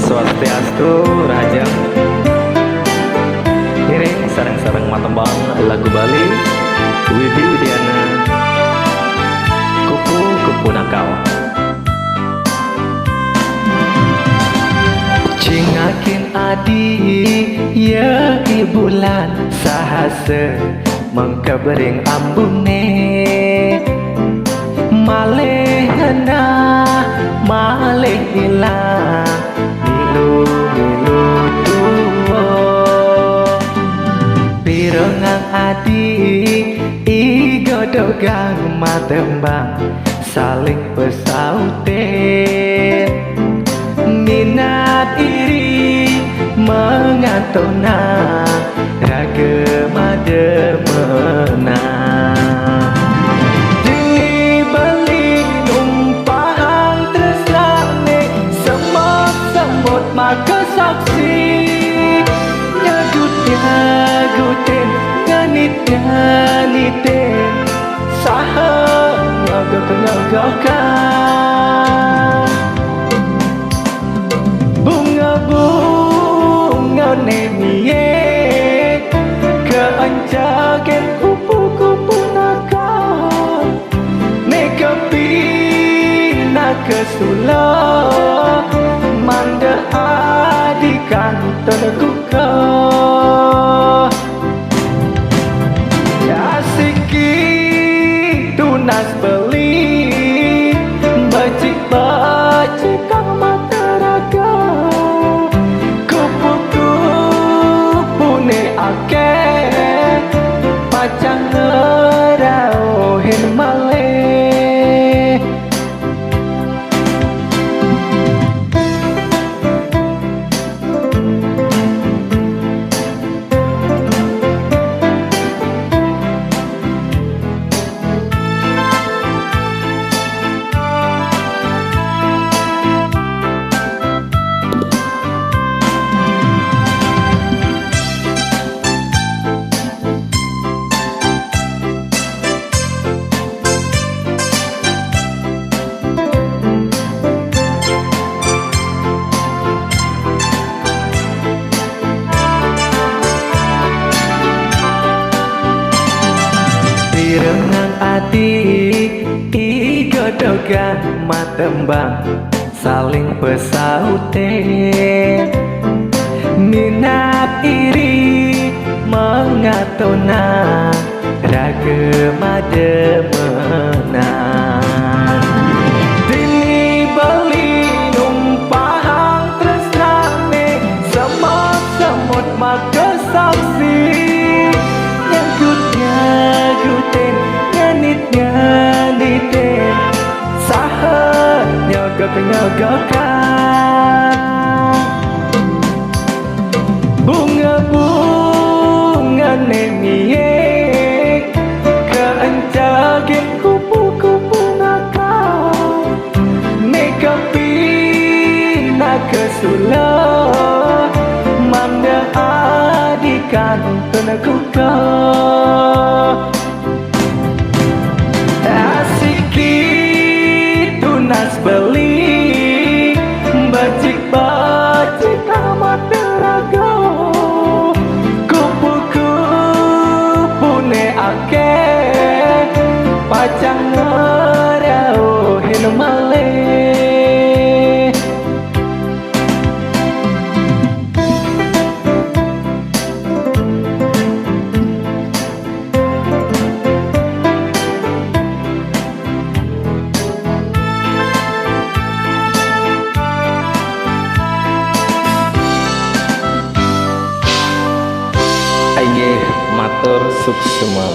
Swastiastu Raja. Iring sareng-sareng matembang lagu Bali Widi Widiana Kupu-kupu nakal. Cingakin adi ya bulan sahase mengkabering ambune malehna maleh hilang milu-milu tuwo pirengang adi igodogang matembang saling pesaute minat iri mengantona ragema demena dibalik numpang tresnane semut-semut maka saksi nyagut-nyagutin nganit-nganitin saha ngagok-ngagokan bunga-bunga nemiye keancagen kupu-kupu nakal nekapina kesula manda adikan teneguka asiki tunas beli bacik-bacik kang mataraga kupu-kupune akeh pacang ngerauhin maleh renang ati igodogan matembang saling pesaute minat iri mengatona ragema demena dini bali numpang tresnane semut-semut maka saksi nyagut-nyagutin nganit-nganitin saha nyogok-nyogokan bunga-bunga nemiye keancagen kupu-kupu nakal nekapina kesula manda adikan teneguka asiki tunas beli bacik-bacik amat deraga kupu-kupune akeh pacang ngerauhin maleh matur suksema.